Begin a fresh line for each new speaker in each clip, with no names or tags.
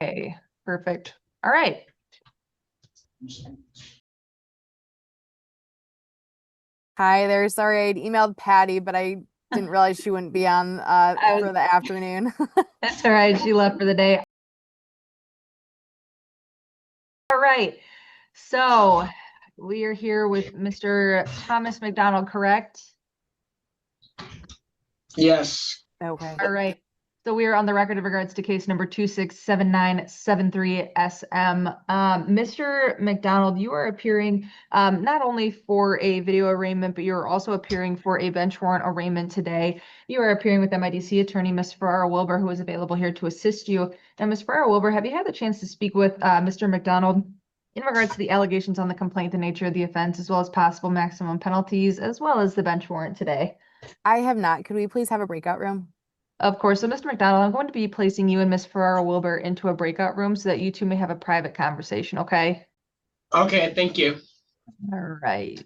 Okay, perfect. All right.
Hi there. Sorry, I'd emailed Patty, but I didn't realize she wouldn't be on for the afternoon.
That's all right. She left for the day. All right. So we are here with Mr. Thomas McDonald, correct?
Yes.
Okay.
All right. So we are on the record in regards to case number 267973 SM. Mr. McDonald, you are appearing not only for a video arraignment, but you're also appearing for a bench warrant arraignment today. You are appearing with MIDC attorney, Ms. Ferrara Wilbur, who is available here to assist you. Now, Ms. Ferrara Wilbur, have you had the chance to speak with Mr. McDonald in regards to the allegations on the complaint, the nature of the offense, as well as possible maximum penalties, as well as the bench warrant today?
I have not. Could we please have a breakout room?
Of course. So, Mr. McDonald, I'm going to be placing you and Ms. Ferrara Wilbur into a breakout room so that you two may have a private conversation, okay?
Okay, thank you.
All right.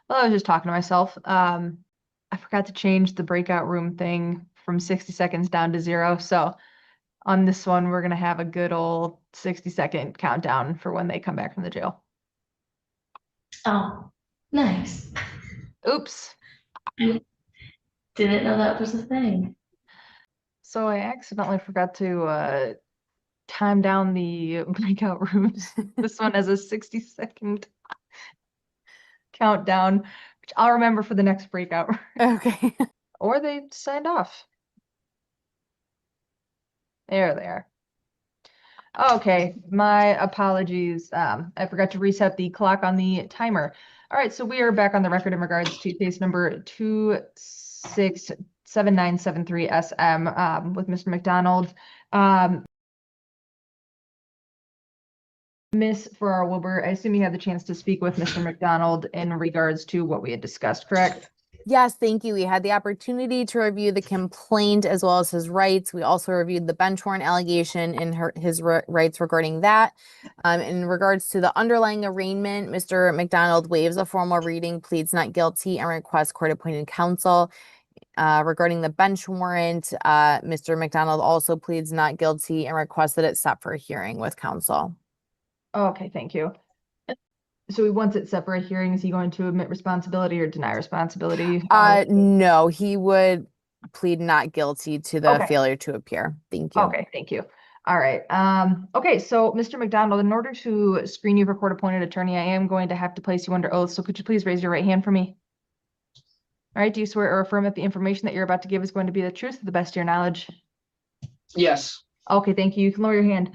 Well, I was just talking to myself. I forgot to change the breakout room thing from 60 seconds down to 0. So on this one, we're going to have a good old 60-second countdown for when they come back from the jail.
Oh, nice.
Oops.
Didn't know that was a thing.
So I accidentally forgot to time down the breakout rooms. This one has a 60-second countdown, which I'll remember for the next breakout.
Okay.
Or they signed off. There they are. Okay, my apologies. I forgot to reset the clock on the timer. All right, so we are back on the record in regards to case number 267973 SM with Mr. McDonald. Ms. Ferrara Wilbur, I assume you had the chance to speak with Mr. McDonald in regards to what we had discussed, correct?
Yes, thank you. We had the opportunity to review the complaint as well as his rights. We also reviewed the bench warrant allegation and his rights regarding that. In regards to the underlying arraignment, Mr. McDonald waives a formal reading, pleads not guilty, and requests court-appointed counsel. Regarding the bench warrant, Mr. McDonald also pleads not guilty and requests that it's set for a hearing with counsel.
Okay, thank you. So once it's set for a hearing, is he going to admit responsibility or deny responsibility?
No, he would plead not guilty to the
Okay.
failure to appear. Thank you.
Okay, thank you. All right. Okay, so Mr. McDonald, in order to screen you for court-appointed attorney, I am going to have to place you under oath. So could you please raise your right hand for me? All right, do you swear or affirm that the information that you're about to give is going to be the truth to the best of your knowledge?
Yes.
Okay, thank you. You can lower your hand.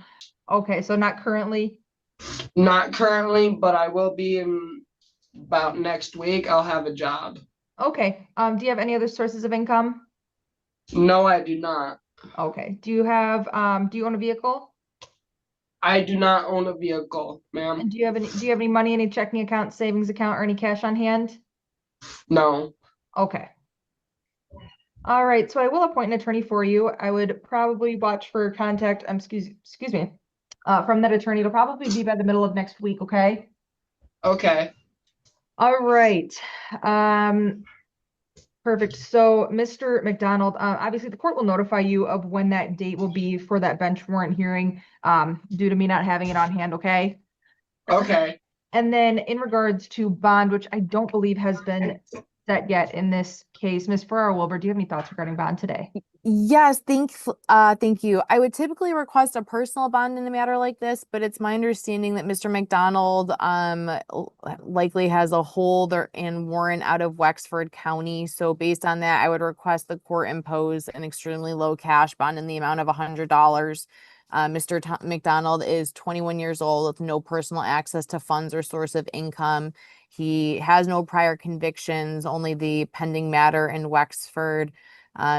Okay, so not currently?
Not currently, but I will be in about next week. I'll have a job.
Okay. Do you have any other sources of income?
No, I do not.
Okay. Do you have do you own a vehicle?
I do not own a vehicle, ma'am.
And do you have any money, any checking account, savings account, or any cash on hand?
No.
Okay. All right, so I will appoint an attorney for you. I would probably watch for contact, excuse me, from that attorney. It'll probably be by the middle of next week, okay?
Okay.
All right. Perfect. So, Mr. McDonald, obviously the court will notify you of when that date will be for that bench warrant hearing, due to me not having it on hand, okay?
Okay.
And then in regards to bond, which I don't believe has been set yet in this case, Ms. Ferraro-Wilbur, do you have any thoughts regarding bond today?
Yes, thank you. I would typically request a personal bond in a matter like this, but it's my understanding that Mr. McDonald likely has a hold and warrant out of Wexford County. So based on that, I would request the court impose an extremely low cash bond in the amount of $100. Mr. McDonald is 21 years old with no personal access to funds or source of income. He has no prior convictions, only the pending matter in Wexford.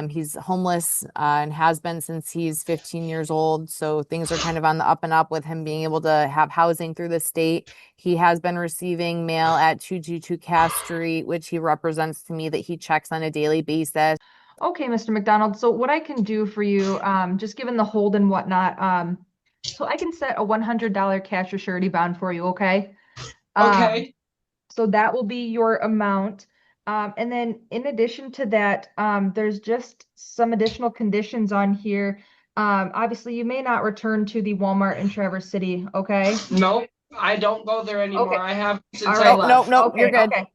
He's homeless and has been since he's 15 years old. So things are kind of on the up and up with him being able to have housing through the state. He has been receiving mail at 222 Cass Street, which he represents to me that he checks on a daily basis.
Okay, Mr. McDonald. So what I can do for you, just given the hold and whatnot, so I can set a $100 cash or surety bond for you, okay?
Okay.
So that will be your amount. And then in addition to that, there's just some additional conditions on here. Obviously you may not return to the Walmart in Traverse City, okay?
Nope. I don't go there anymore.
Okay.
I have since
All
I
right.
left.
Nope, you're good.
Okay.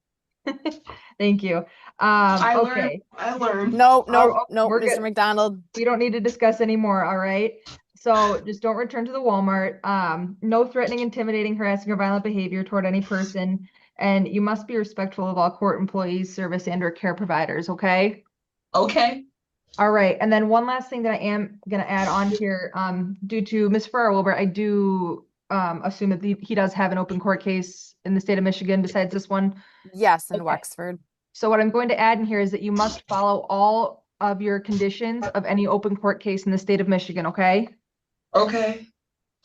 Thank you.
I learned.
Okay.
I learned.
Nope,
we're
Mr.
good.
McDonald.
We don't need to discuss anymore, all right? So just don't return to the Walmart. No threatening, intimidating, harassing, or violent behavior toward any person. And you must be respectful of all court employees, service, and/or care providers, okay?
Okay.
All right. And then one last thing that I am going to add on here, due to Ms. Ferraro-Wilbur, I do assume that he does have an open court case in the state of Michigan besides this one.
Yes, in
Okay.
Wexford.
So what I'm going to add in here is that you must follow all of your conditions of any open court case in the state of Michigan, okay?
Okay.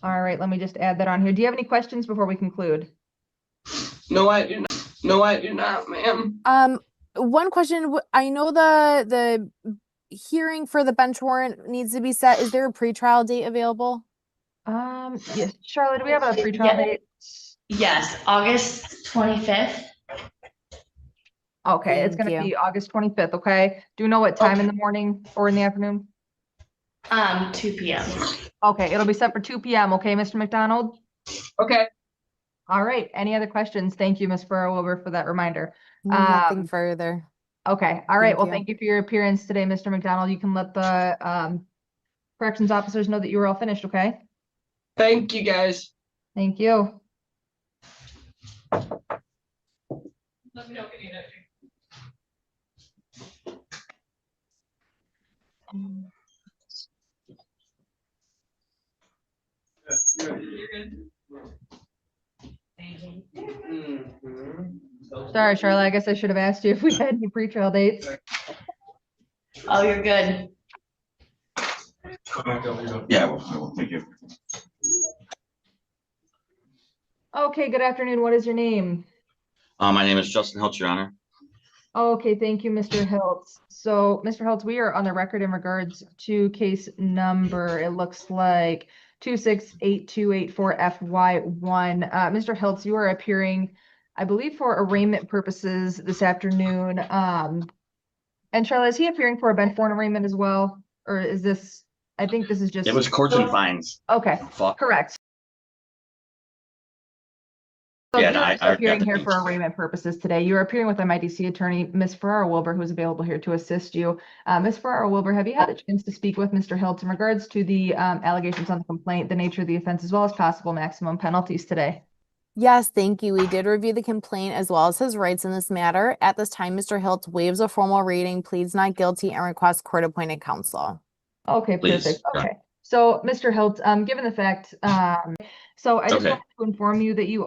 All right, let me just add that on here. Do you have any questions before we conclude?
No, I do not. No, I do not, ma'am.
One question. I know the hearing for the bench warrant needs to be set. Is there a pretrial date available?
Yes, Charlotte, do we have a pretrial
Yeah.
date?
Yes, August 25th.
Okay, it's
Thank
gonna
you.
be August 25th, okay? Do you know what time in the morning or in the afternoon?
2 p.m.
Okay, it'll be set for 2 p.m., okay, Mr. McDonald?
Okay.
All right, any other questions? Thank you, Ms. Ferraro-Wilbur, for that reminder.
Nothing further.
Okay, all right,
Thank
well,
you.
thank you for your appearance today, Mr. McDonald. You can let the corrections officers know that you were all finished, okay?
Thank you, guys.
Thank you.
Let me know if you need it.
Sorry, Charlotte, I guess I should have asked you if we had any pretrial dates.
Oh, you're good.
Yeah, well, thank you.
Okay, good afternoon. What is your name?
My name is Justin Hiltz, Your Honor.
Okay, thank you, Mr. Hiltz. So, Mr. Hiltz, we are on the record in regards to case number, it looks like 268284FY1. Mr. Hiltz, you are appearing, I believe, for arraignment purposes this afternoon. And Charlotte, is he appearing for a bench warrant arraignment as well? Or is this, I think this is just.
It was courts and fines.
Okay, correct. So
Yeah,
you're
no, I already
appearing
got the
here for
dates.
arraignment purposes today. You're appearing with MIDC attorney, Ms. Ferraro-Wilbur, who is available here to assist you. Ms. Ferraro-Wilbur, have you had a chance to speak with Mr. Hiltz in regards to the allegations on the complaint, the nature of the offense, as well as possible maximum penalties today?
Yes, thank you. We did review the complaint as well as his rights in this matter. At this time, Mr. Hiltz waives a formal reading, pleads not guilty, and requests court-appointed counsel.
Okay,
Please,
perfect.
yeah.
Okay. So, Mr. Hiltz, given the fact, so I just
Okay.
wanted to inform you that you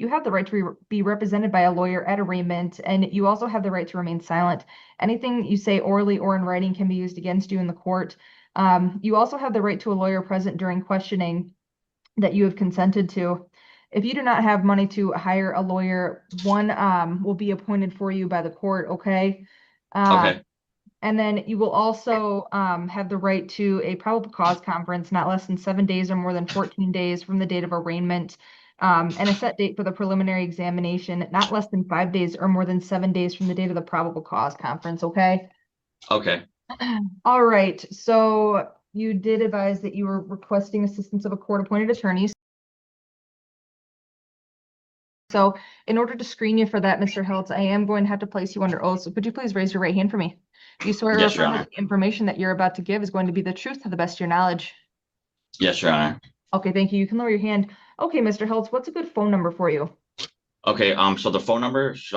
have the right to be represented by a lawyer at arraignment, and you also have the right to remain silent. Anything you say orally or in writing can be used against you in the court. You also have the right to a lawyer present during questioning that you have consented to. If you do not have money to hire a lawyer, one will be appointed for you by the court, okay?
Okay.
And then you will also have the right to a probable cause conference, not less than 7 days or more than 14 days from the date of arraignment. and a set date for the preliminary examination, not less than 5 days or more than 7 days from the date of the probable cause conference, okay?
Okay.
All right, so you did advise that you were requesting assistance of a court-appointed attorney. So in order to screen you for that, Mr. Hiltz, I am going to have to place you under oath. So could you please raise your right hand for me? Do you swear or
Yes, Your
affirm that
Honor.
the information that you're about to give is going to be the truth to the best of your knowledge?
Yes, Your Honor.
Okay, thank you. You can lower your hand. Okay, Mr. Hiltz, what's a good phone number for you?
Okay, so the phone number is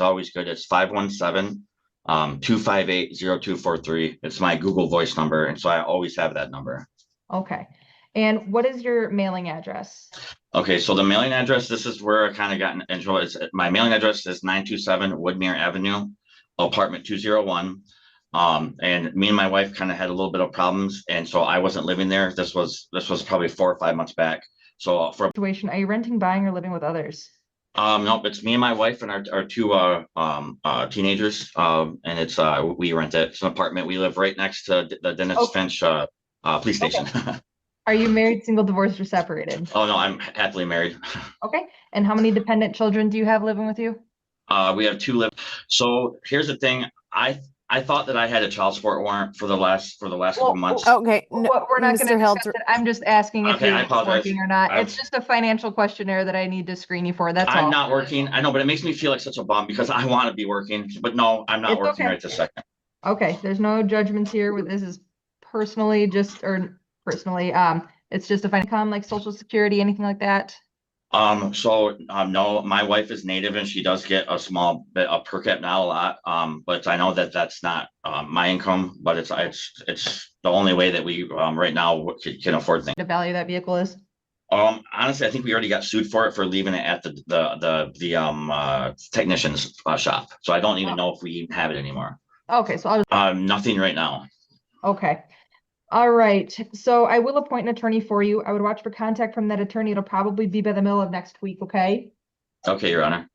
always good. It's 517-258-0243. It's my Google Voice number, and so I always have that number.
Okay. And what is your mailing address?
Okay, so the mailing address, this is where I kind of got in trouble. My mailing address is 927 Woodmere Avenue, apartment 201. And me and my wife kind of had a little bit of problems, and so I wasn't living there. This was probably 4 or 5 months back. So for
Situation, are you renting, buying, or living with others?
nope, it's me and my wife and our two teenagers. And it's we rent it. It's an apartment. We live right next to the Dennis
Okay.
Finch police station.
Are you married, single, divorced, or separated?
Oh no, I'm happily married.
Okay. And how many dependent children do you have living with you?
We have 2 live. So here's the thing. I thought that I had a child support warrant for the last couple months.
Okay, no,
Well, we're not going
Mr.
to
Hiltz,
discuss it. I'm just asking if
Okay, I
you're
apologize.
working or not.
I've-
It's just a financial questionnaire that I need to screen you for. That's
I'm
all.
not working. I know, but it makes me feel like such a bum because I want to be working. But no, I'm not
It's
working
okay.
right this second.
Okay, there's no judgments here. This is personally it's just a income like Social Security, anything like that.
No, my wife is Native and she does get a small bit of per cap, not a lot. But I know that that's not my income, but it's the only way that we right now can afford things.
The value of that vehicle is.
Honestly, I think we already got sued for it for leaving it at the technician's shop. So I don't even know if we even have it anymore.
Okay, so I'll just,
Nothing right now.
okay. All right, so I will appoint an attorney for you. I would watch for contact from that attorney. It'll probably be by the middle of next week, okay?
Okay, Your Honor.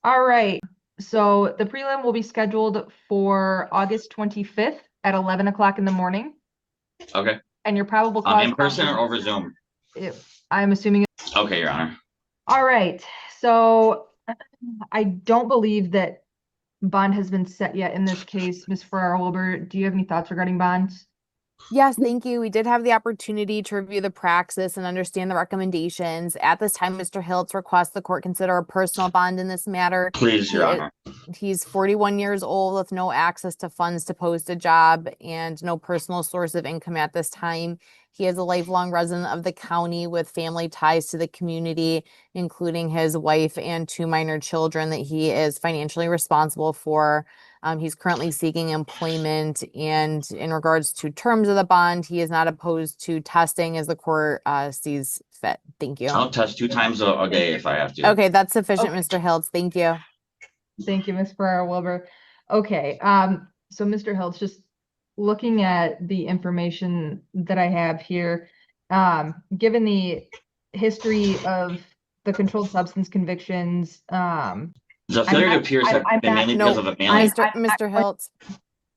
All right, so the prelim will be scheduled for August 25th at 11 o'clock in the morning.
Okay.
And your probable cause.
In person or over Zoom?
I'm assuming.
Okay, Your Honor.
All right, so I don't believe that bond has been set yet in this case. Ms. Farrar-Wilbur, do you have any thoughts regarding bonds?
yes, thank you. We did have the opportunity to review the praxis and understand the recommendations. At this time, Mr. Hiltz requests the court consider a personal bond in this matter.
Please, Your Honor.
He's 41 years old with no access to funds to post a job and no personal source of income at this time. He is a lifelong resident of the county with family ties to the community, including his wife and 2 minor children that he is financially responsible for. He's currently seeking employment, and in regards to terms of the bond, he is not opposed to testing as the court sees fit. Thank you.
I'll test 2 times a day if I have to.
Okay, that's sufficient,
Okay.
Mr. Hiltz. Thank you.
Thank you, Ms. Farrar-Wilbur. Okay, so Mr. Hiltz, just looking at the information that I have here, given the history of the controlled substance convictions,
The failure
not-
appears to
I'm
have been
not-
mainly
no,
because of a mailing.
Mr. Hiltz.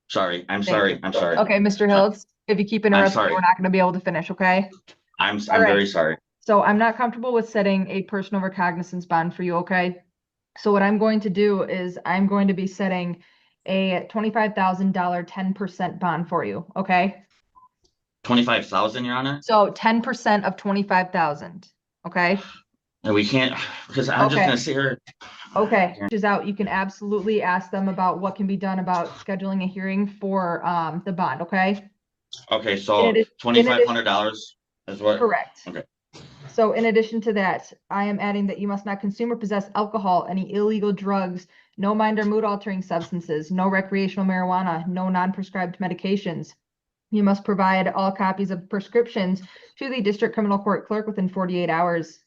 Sorry, I'm
Thank
sorry.
you.
I'm sorry.
okay, Mr. Hiltz, if you keep interrupting,
sorry.
we're not going to be able to finish, okay?
I'm
All right.
very sorry.
So I'm not comfortable with setting a personal recognizance bond for you, okay? So what I'm going to do is I'm going to be setting a $25,000 10% bond for you, okay?
25,000, Your Honor?
So 10% of 25,000, okay?
And we can't, because I'm just
Okay.
gonna sit here.
Okay, which is out, you can absolutely ask them about what can be done about scheduling a hearing for the bond, okay?
Okay, so
In addition-
$2,500 is what?
Correct.
Okay.
So in addition to that, I am adding that you must not consume or possess alcohol, any illegal drugs, no mind or mood altering substances, no recreational marijuana, no non-prescribed medications. You must provide all copies of prescriptions to the district criminal court clerk within 48 hours.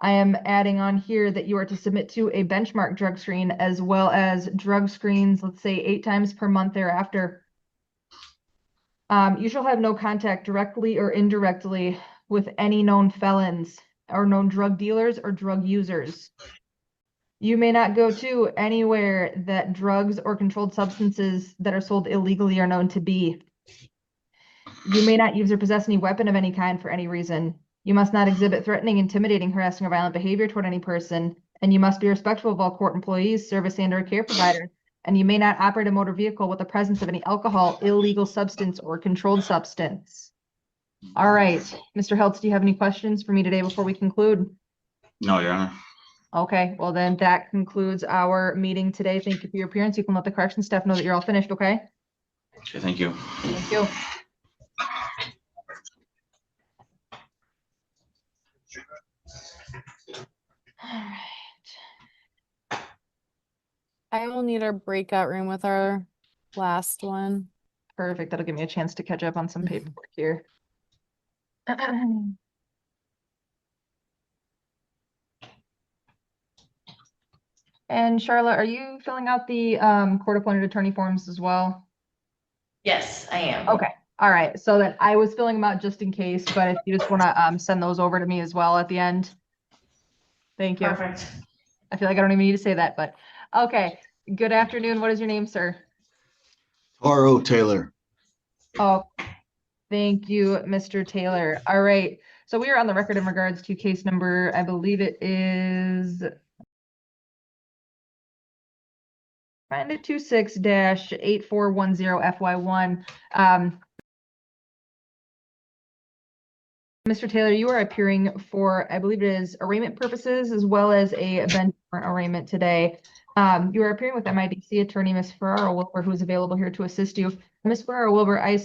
I am adding on here that you are to submit to a benchmark drug screen as well as drug screens, let's say 8 times per month thereafter. You shall have no contact directly or indirectly with any known felons or known drug dealers or drug users. You may not go to anywhere that drugs or controlled substances that are sold illegally are known to be. You may not use or possess any weapon of any kind for any reason. You must not exhibit threatening, intimidating, harassing, or violent behavior toward any person, and you must be respectful of all court employees, service and/or care providers. And you may not operate a motor vehicle with the presence of any alcohol, illegal substance, or controlled substance. All right, Mr. Hiltz, do you have any questions for me today before we conclude?
No, Your Honor.
Okay, well then that concludes our meeting today. Thank you for your appearance. You can let the corrections staff know that you're all finished, okay?
Okay, thank you.
Thank you. All right.
I will need our breakout room with our last one.
Perfect. That'll give me a chance to catch up on some paperwork here. And Charlotte, are you filling out the court-appointed attorney forms as well?
Yes, I am.
Okay. All right. So then I was filling them out just in case, but if you just want to send those over to me as well at the end. Thank you.
Perfect.
I feel like I don't even need to say that, but okay. Good afternoon. What is your name, sir?
R.O. Taylor.
Oh, thank you, Mr. Taylor. All right. So we are on the record in regards to case number, I believe it is 26-8410 FY1. Mr. Taylor, you are appearing for, I believe it is arraignment purposes as well as a bench warrant arraignment today. You are appearing with MIDC attorney, Ms. Ferraro-Wilbur, who is available here to assist you. Ms. Ferraro-Wilbur, I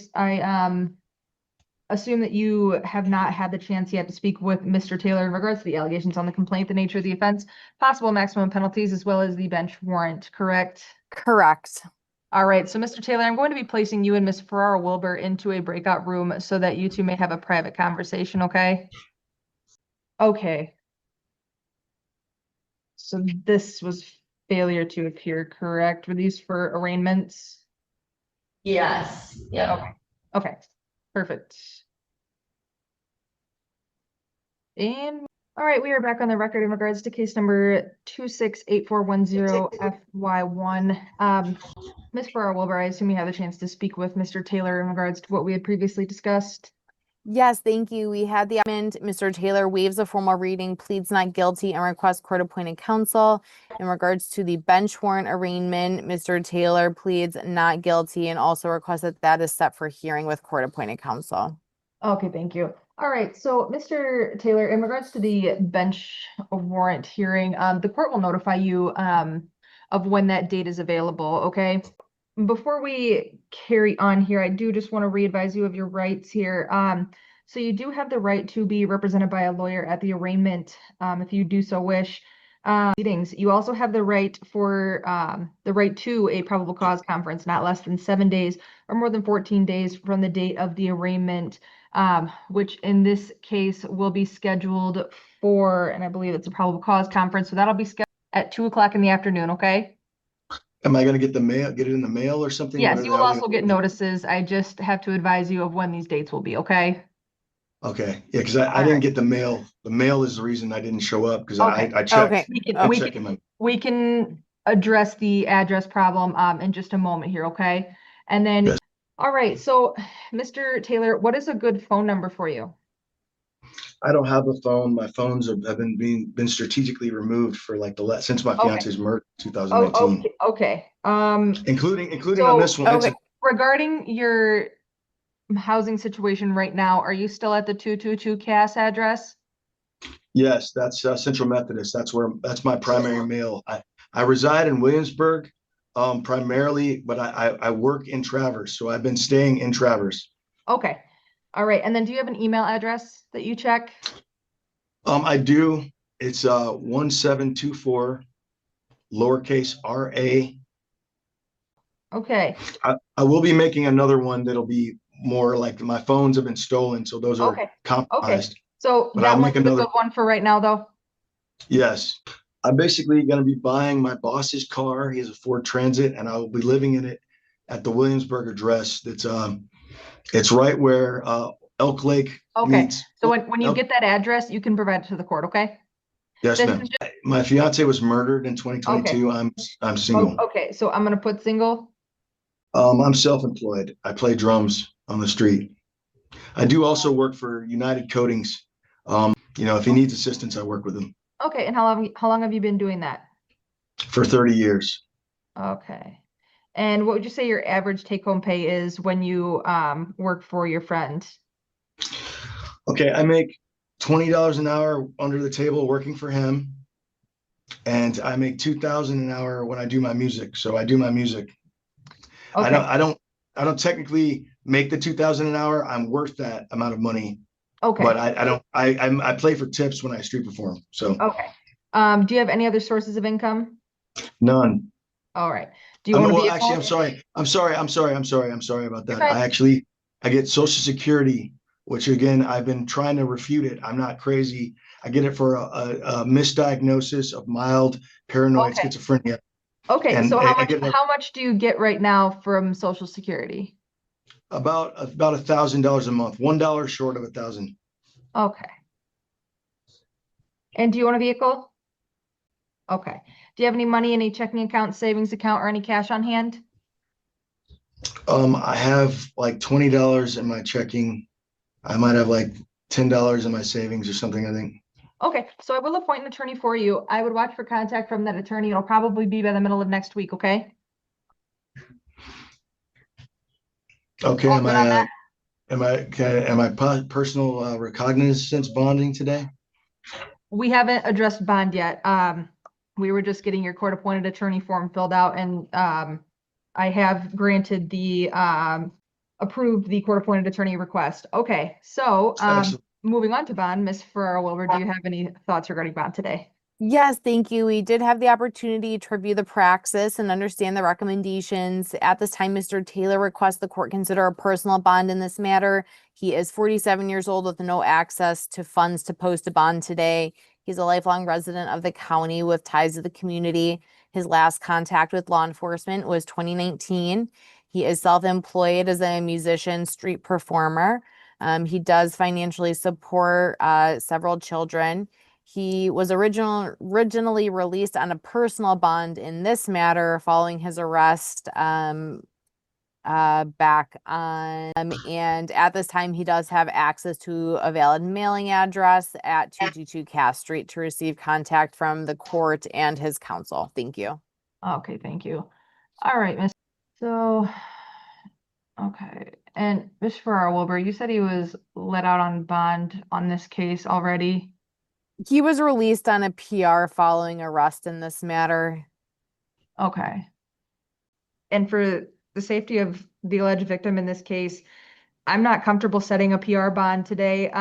assume that you have not had the chance yet to speak with Mr. Taylor in regards to the allegations on the complaint, the nature of the offense, possible maximum penalties, as well as the bench warrant, correct?
Correct.
All right, so Mr. Taylor, I'm going to be placing you and Ms. Ferraro-Wilbur into a breakout room so that you two may have a private conversation, okay? Okay. So this was failure to appear, correct? Were these for arraignments?
Yes, yeah.
Okay. Okay, perfect. And all right, we are back on the record in regards to case number 26-8410 FY1. Ms. Ferraro-Wilbur, I assume you have a chance to speak with Mr. Taylor in regards to what we had previously discussed.
Yes, thank you. We had the amendment. Mr. Taylor waives a formal reading, pleads not guilty, and requests court-appointed counsel. In regards to the bench warrant arraignment, Mr. Taylor pleads not guilty and also requests that that is set for hearing with court-appointed counsel.
Okay, thank you. All right, so Mr. Taylor, in regards to the bench warrant hearing, the court will notify you of when that date is available, okay? Before we carry on here, I do just want to re-advise you of your rights here. So you do have the right to be represented by a lawyer at the arraignment, if you do so wish. Meetings. You also have the right for the right to a probable cause conference, not less than 7 days or more than 14 days from the date of the arraignment, which in this case will be scheduled for, and I believe it's a probable cause conference, so that'll be scheduled at 2 o'clock in the afternoon, okay?
Am I gonna get get it in the mail or something?
Yes,
What
you
are
will
they-
also get notices. I just have to advise you of when these dates will be, okay?
Okay, yeah, because I didn't get the mail. The mail is the reason I didn't show up, because
Okay.
I checked.
Okay.
We can,
I
we
checked
can,
in my,
we can address the address problem in just a moment here, okay? And then,
Yes.
all right, so Mr. Taylor, what is a good phone number for you?
I don't have a phone. My phones have been strategically removed for like since my
Okay.
fiance's murder in
Oh,
2019,
okay.
including
So,
on this one.
okay.
Regarding your housing situation right now, are you still at the 222 Cass address?
Yes, that's Central Methodist. That's my primary mail. I reside in Williamsburg, primarily, but I work in Traverse, so I've been staying in Traverse.
Okay. All right. And then do you have an email address that you check?
I do. It's 1724 lowercase r.a.
Okay.
I will be making another one that'll be more like my phones have been stolen, so those are
Okay.
compromised.
So
But
that
I'll
one's
make
a good
another-
one for right now, though.
Yes. I'm basically going to be buying my boss's car. He has a Ford Transit, and I will be living in it at the Williamsburg address. It's right where Elk Lake
Okay.
meets.
So when you
Elk-
get that address, you can provide it to the court, okay?
Yes,
This
ma'am.
is just-
My fiance was murdered in 2022. I'm single.
Okay, so I'm gonna put single.
I'm self-employed. I play drums on the street. I do also work for United Coatings. If he needs assistance, I work with him
Okay, and how long have you been doing that?
for 30 years.
Okay. And what would you say your average take-home pay is when you work for your friend?
Okay, I make $20 an hour under the table working for him, and I make $2,000 an hour when I do my music. So I do my music.
Okay.
I don't technically make the $2,000 an hour. I'm worth that amount of money,
Okay.
but I play for tips when I street perform. So
Okay. Do you have any other sources of income?
none.
All right. Do you own a
Well,
vehicle?
actually, I'm sorry about
You're
that.
fine.
I get Social Security, which again, I've been trying to refute it. I'm not crazy. I get it for a misdiagnosis of mild paranoid
Okay.
schizophrenia.
Okay,
And
so
I get
how much do you get right now from Social Security?
about $1,000 a month, $1 short of 1,000.
Okay. And do you own a vehicle? Okay. Do you have any money in a checking account, savings account, or any cash on hand?
I have like $20 in my checking. I might have like $10 in my savings or something, I think.
Okay, so I will appoint an attorney for you. I would watch for contact from that attorney. It'll probably be by the middle of next week, okay?
Okay,
All good on that?
am I personal recognizance bonding today?
We haven't addressed bond yet. We were just getting your court-appointed attorney form filled out, and I have granted approved the court-appointed attorney request. Okay, so
Excellent.
moving on to bond, Ms. Ferrara-Wilbur, do you have any thoughts regarding bond today?
Yes, thank you. We did have the opportunity to review the praxis and understand the recommendations. At this time, Mr. Taylor requests the court consider a personal bond in this matter. He is 47 years old with no access to funds to post a bond today. He's a lifelong resident of the county with ties to the community. His last contact with law enforcement was 2019. He is self-employed as a musician, street performer. He does financially support several children. He was originally released on a personal bond in this matter following his arrest back on, and at this time he does have access to a valid mailing address at 222 Cass Street to receive contact from the court and his counsel. Thank you.
Okay, thank you. All right, Miss. So, okay, and Ms. Ferrara-Wilbur, you said he was let out on bond on this case already.
He was released on a PR following arrest in this matter.
Okay. And for the safety of the alleged victim in this case, I'm not comfortable setting a PR bond today.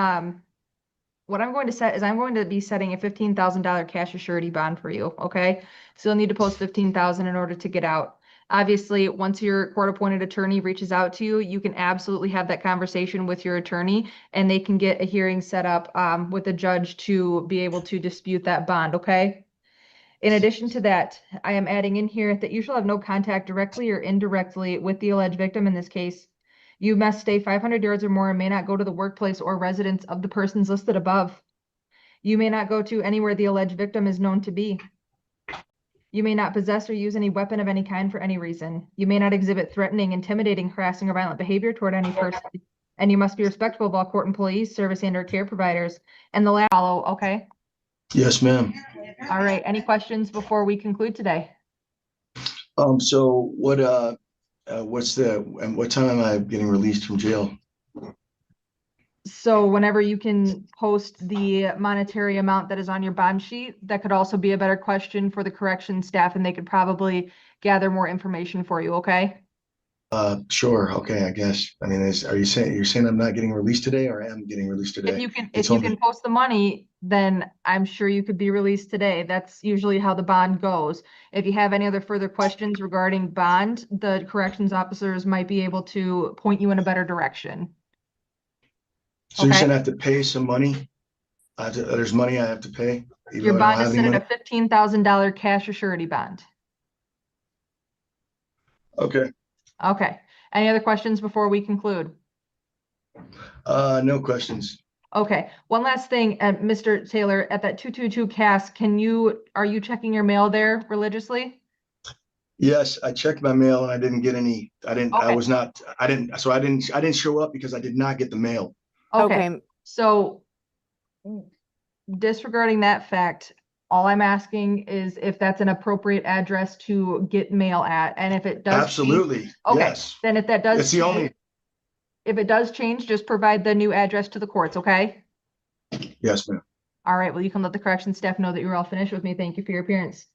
What I'm going to set is I'm going to be setting a $15,000 cash surety bond for you, okay? So you'll need to post $15,000 in order to get out. Obviously, once your court-appointed attorney reaches out to you, you can absolutely have that conversation with your attorney, and they can get a hearing set up with a judge to be able to dispute that bond, okay? In addition to that, I am adding in here that you shall have no contact directly or indirectly with the alleged victim in this case. You must stay 500 yards or more and may not go to the workplace or residence of the persons listed above. You may not go to anywhere the alleged victim is known to be. You may not possess or use any weapon of any kind for any reason. You may not exhibit threatening, intimidating, harassing, or violent behavior toward any person. And you must be respectful of all court employees, service and/or care providers. And the last follow, okay?
Yes, ma'am.
All right, any questions before we conclude today?
So what time am I getting released from jail?
So whenever you can post the monetary amount that is on your bond sheet, that could also be a better question for the correction staff, and they could probably gather more information for you, okay?
Sure. Okay, I guess. I mean, you're saying I'm not getting released today, or I am getting released today?
If you can post the money, then I'm sure you could be released today. That's usually how the bond goes. If you have any other further questions regarding bond, the corrections officers might be able to point you in a better direction.
So you're
Okay.
saying I have to pay some money? There's money I have to pay? even
Your
though I don't
bond is
have
set
any
at
money?
a $15,000 cash or surety bond.
Okay.
Okay. Any other questions before we conclude?
No questions.
Okay, one last thing, Mr. Taylor, at that 222 Cass, are you checking your mail there religiously?
Yes, I checked my mail and I didn't get any. I didn't show up because I did not get the mail.
Okay,
Okay.
so Disregarding that fact, all I'm asking is if that's an appropriate address to get mail at, and if it does. change-
Absolutely,
Okay,
yes.
then if that does
It's the only,
change, if it does change, just provide the new address to the courts, okay?
yes, ma'am.
All right, well, you can let the correction staff know that you're all finished with me. Thank you for your appearance.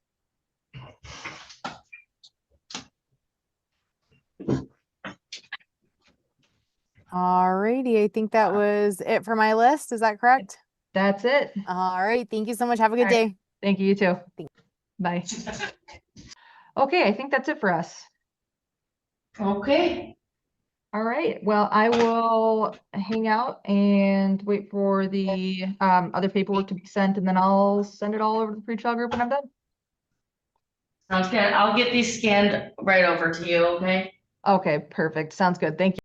Alrighty, I think that was it for my list. Is that correct?
That's it.
All right. Thank you so much. Have a good
All right.
day.
Thank you, you too.
Thanks.
Bye. Okay, I think that's it for us.
Okay,
All right, well, I will hang out and wait for the other paperwork to be sent, and then I'll send it all over to the pre-trial group when I'm done.
sounds good. I'll get these scanned right over to you, okay?
Okay, perfect. Sounds good. Thank you.